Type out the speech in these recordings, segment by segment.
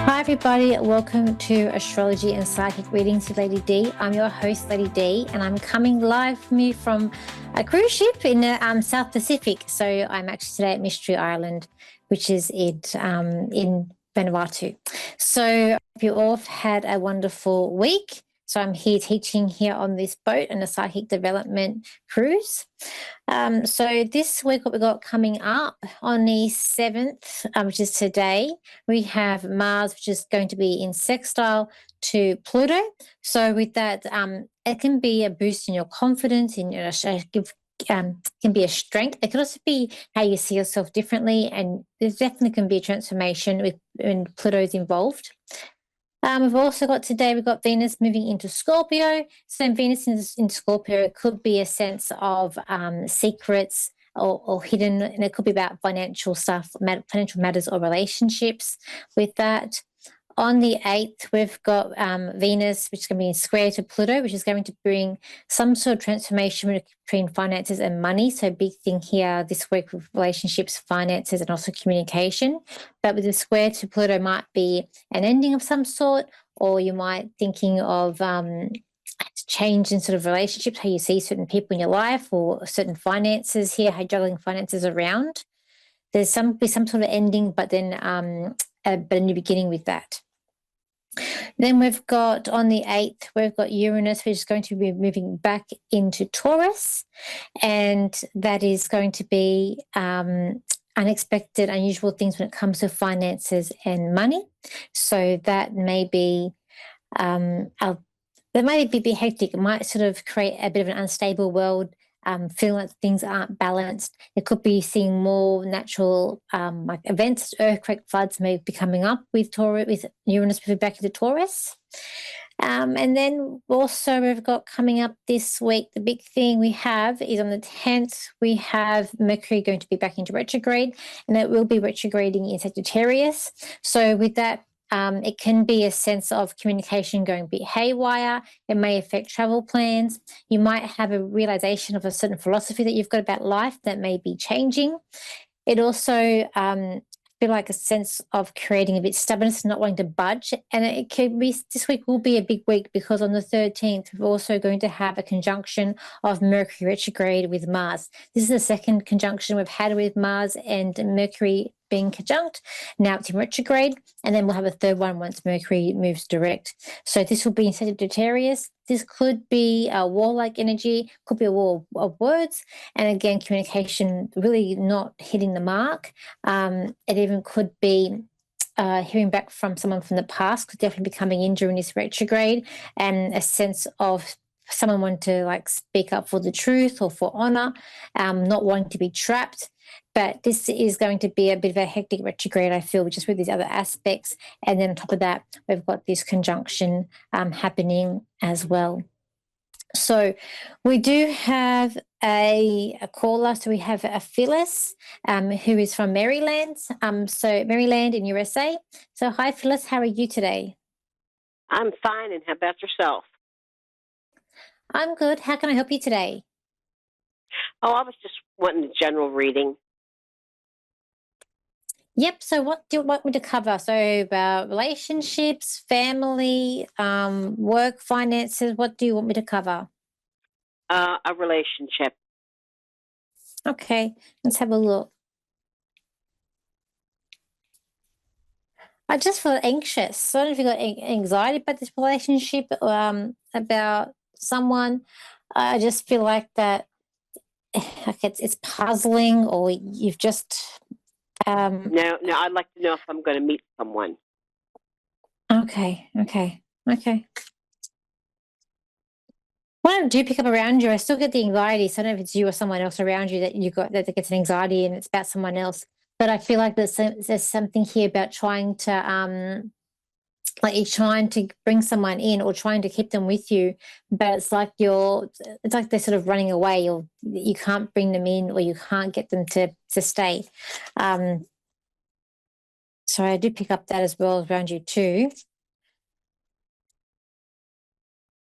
Hi everybody, welcome to Astrology and Psychic Readings with Lady D. I'm your host, Lady D, and I'm coming live from you from a cruise ship in the South Pacific. So I'm actually today at Mystery Island, which is in Vanuatu. So I hope you all have had a wonderful week. So I'm here teaching here on this boat on a psychic development cruise. So this week, what we've got coming up on the 7th, which is today, we have Mars, which is going to be in sextile to Pluto. So with that, it can be a boost in your confidence, in your can be a strength. It can also be how you see yourself differently, and there's definitely can be a transformation when Pluto's involved. We've also got today, we've got Venus moving into Scorpio. So Venus in Scorpio could be a sense of secrets or hidden, and it could be about financial stuff, financial matters or relationships with that. On the 8th, we've got Venus, which is going to be in square to Pluto, which is going to bring some sort of transformation between finances and money. So big thing here this week with relationships, finances, and also communication. But with the square to Pluto might be an ending of some sort, or you might thinking of change in sort of relationships, how you see certain people in your life or certain finances here, how you're juggling finances around. There's some sort of ending, but then but a new beginning with that. Then we've got on the 8th, we've got Uranus, which is going to be moving back into Taurus. And that is going to be unexpected, unusual things when it comes to finances and money. So that may be that might be hectic. It might sort of create a bit of an unstable world, feeling like things aren't balanced. It could be seeing more natural like events, earthquake, floods may be coming up with Taurus, with Uranus moving back into Taurus. And then also we've got coming up this week, the big thing we have is on the 10th, we have Mercury going to be back into retrograde, and it will be retrograding in Sagittarius. So with that, it can be a sense of communication going a bit haywire. It may affect travel plans. You might have a realization of a certain philosophy that you've got about life that may be changing. It also feel like a sense of creating a bit stubbornness, not wanting to budge. And it could be this week will be a big week because on the 13th, we're also going to have a conjunction of Mercury retrograde with Mars. This is the second conjunction we've had with Mars and Mercury being conjunct. Now it's in retrograde, and then we'll have a third one once Mercury moves direct. So this will be in Sagittarius. This could be a war-like energy, could be a war of words, and again, communication really not hitting the mark. It even could be hearing back from someone from the past, could definitely be coming in during this retrograde, and a sense of someone wanting to like speak up for the truth or for honor, not wanting to be trapped. But this is going to be a bit of a hectic retrograde, I feel, just with these other aspects. And then on top of that, we've got this conjunction happening as well. So we do have a caller. So we have a Phyllis who is from Maryland. So Maryland in USA. So hi, Phyllis. How are you today? I'm fine, and how about yourself? I'm good. How can I help you today? Oh, I was just wanting a general reading. Yep. So what do you want me to cover? So about relationships, family, work, finances. What do you want me to cover? A relationship. Okay, let's have a look. I just feel anxious. So I don't know if you got anxiety about this relationship, about someone. I just feel like that like it's puzzling, or you've just No, I'd like to know if I'm going to meet someone. okay. When I do pick up around you, I still get the anxiety. So I don't know if it's you or someone else around you that you got that gets an anxiety and it's about someone else. But I feel like there's something here about trying to like you're trying to bring someone in or trying to keep them with you, but it's like they're sort of running away, or you can't bring them in, or you can't get them to stay. So I do pick up that as well around you too.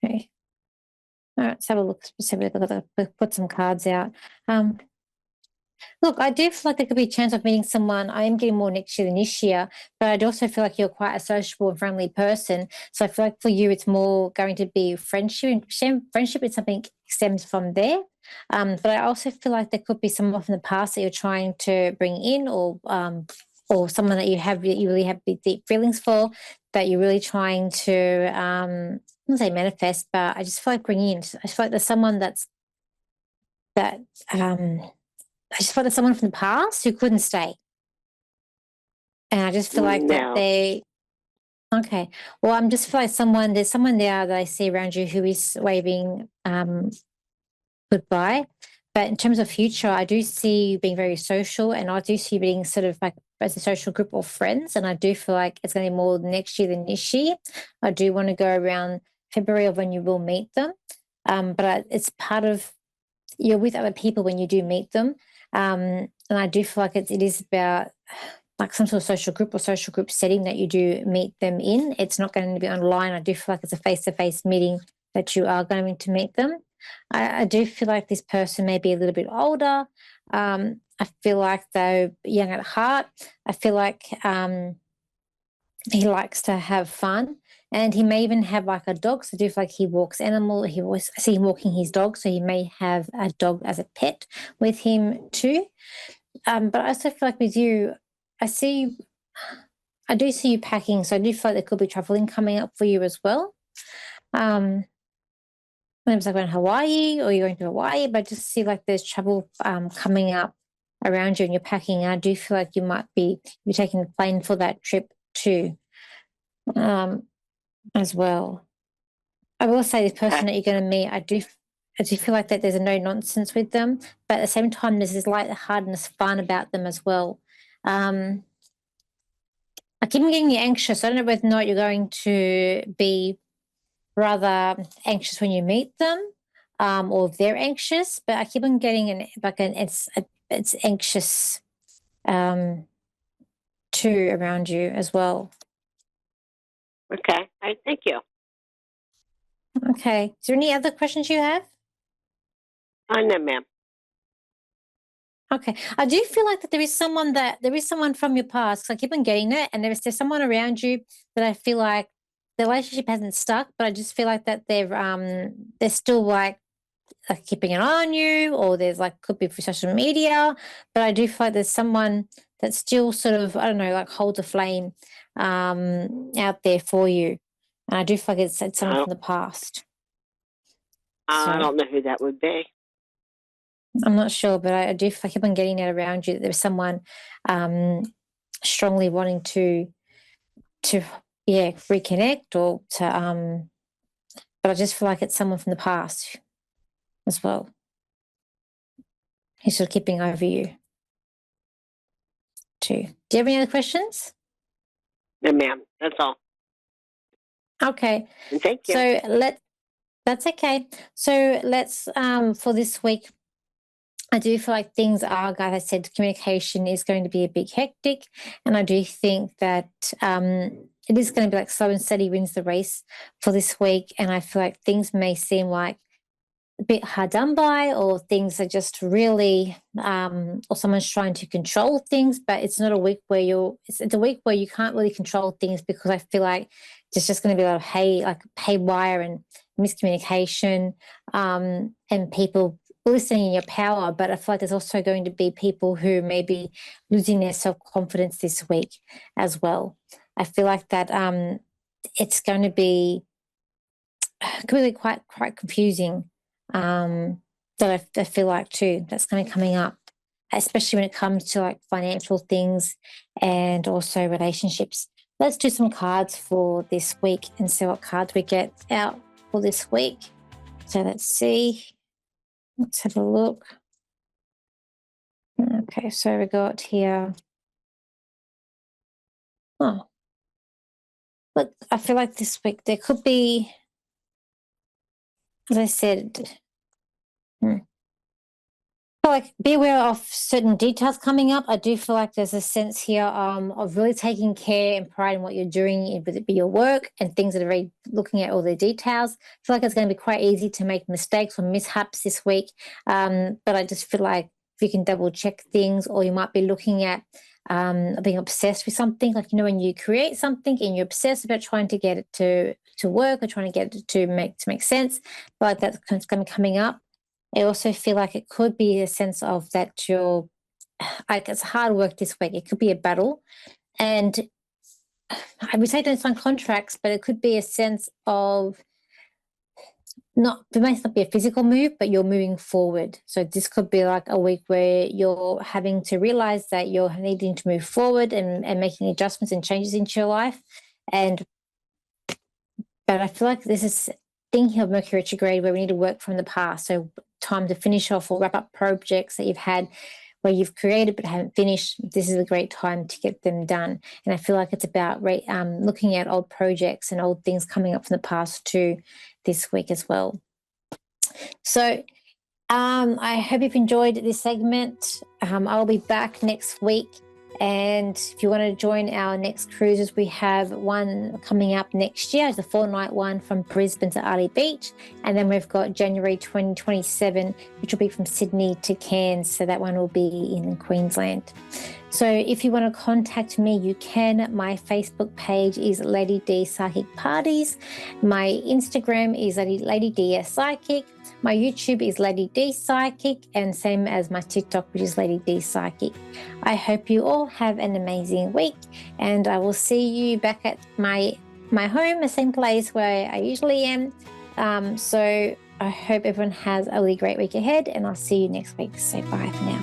Okay. All right, let's have a look specifically. Put some cards out. Look, I do feel like there could be a chance of meeting someone. I am getting more next year than this year, but I do also feel like you're quite a sociable and friendly person. So I feel like for you, it's more going to be friendship. And friendship is something stems from there. But I also feel like there could be someone from the past that you're trying to bring in, or someone that you really have big deep feelings for, that you're really trying to I don't say manifest, but I just feel like bringing in. I just feel like there's someone that I just felt there's someone from the past who couldn't stay. And I just feel like that No. they okay. Well, I'm just feel like there's someone there that I see around you who is waving goodbye. But in terms of future, I do see you being very social, and I do see you being sort of like as a social group of friends. And I do feel like it's going to be more next year than this year. I do want to go around February of when you will meet them. It's part of you're with other people when you do meet them. And I do feel like it is about like some sort of social group or social group setting that you do meet them in. It's not going to be online. I do feel like it's a face to face meeting that you are going to meet them. I do feel like this person may be a little bit older. I feel like they're young at heart. I feel like he likes to have fun, and he may even have like a dog. So I do feel like he walks animal. I see him walking his dog, so he may have a dog as a pet with him too. But I also feel like with you, I see, I do see you packing, so I do feel like there could be traveling coming up for you as well. Um, when it was like going to Hawaii or you're going to Hawaii, but I just see like there's travel coming up around you and you're packing. And I do feel like you might be you're taking the plane for that trip too, um, as well. I will say this person Okay. that you're going to meet, I do feel like that there's a no nonsense with them, but at the same time, there's this light-heartedness, fun about them as well. Um, I keep on getting you anxious. I don't know whether or not you're going to be rather anxious when you meet them, or if they're anxious. But I keep on getting it's anxious um, too around you as well. Okay. All right. Thank you. Okay. Is there any other questions you have? No, ma'am. Okay. I do feel like that there is someone from your past. 'Cause I keep on getting that, and there's someone around you that I feel like the relationship hasn't stuck, but I just feel like that they're still like keeping an eye on you, or there's like could be for social media. But I do feel like there's someone that still sort of, I don't know, like holds a flame out there for you. And I do feel like it's I someone don't, from the past. I So don't know who that would be. I'm not sure, but I do I keep on getting it around you that there's someone um, strongly wanting to yeah reconnect or to but I just feel like it's someone from the past as well. He's sort of keeping over you too. Do you have any other questions? No, ma'am. That's all. Okay, And thank you. so that's okay. So let's for this week I do feel like things are, like I said, communication is going to be a bit hectic. And I do think that it is going to be like slow and steady wins the race for this week. And I feel like things may seem like a bit hard done by, or things are just really, or someone's trying to control things. But it's not a week where it's a week where you can't really control things, because I feel like there's just going to be a lot of haywire and miscommunication, and people listening in your power. But I feel like there's also going to be people who may be losing their self confidence this week as well. I feel like that it's going to be could be quite confusing. I feel like too that's going to be coming up, especially when it comes to like financial things and also relationships. Let's do some cards for this week and see what cards we get out for this week. So let's see. Let's have a look. Okay, so we got here. Oh, look, I feel like this week there could be, as I said, like be aware of certain details coming up. I do feel like there's a sense here of really taking care and pride in what you're doing, whether it be your work and things that are very looking at all the details. I feel like it's going to be quite easy to make mistakes or mishaps this week. But I just feel like if you can double check things, or you might be looking at being obsessed with something. Like, when you create something and you're obsessed about trying to get it to work or trying to get it to make sense, but that's going to be coming up. I also feel like it could be a sense of that you're, like, it's hard work this week. It could be a battle. And I would say don't sign contracts, but it could be a sense of, it might not be a physical move, but you're moving forward. So this could be like a week where you're having to realize that you're needing to move forward and making adjustments and changes into your life. But I feel like this is thinking of Mercury retrograde where we need to work from the past. So time to finish off or wrap up projects that you've had where you've created but haven't finished. This is a great time to get them done. And I feel like it's about looking at old projects and old things coming up from the past too this week as well. So I hope you've enjoyed this segment. I'll be back next week. And if you want to join our next cruises, we have one coming up next year. It's a 4-night one from Brisbane to Ali Beach. And then we've got January 2027, which will be from Sydney to Cairns. So that one will be in Queensland. So if you want to contact me, you can. My Facebook page is Lady D Psychic Parties. My Instagram is Lady D Psychic. My YouTube is Lady D Psychic, and same as my TikTok, which is Lady D Psychic. I hope you all have an amazing week, and I will see you back at my home, the same place where I usually am. So I hope everyone has a really great week ahead, and I'll see you next week. So bye for now.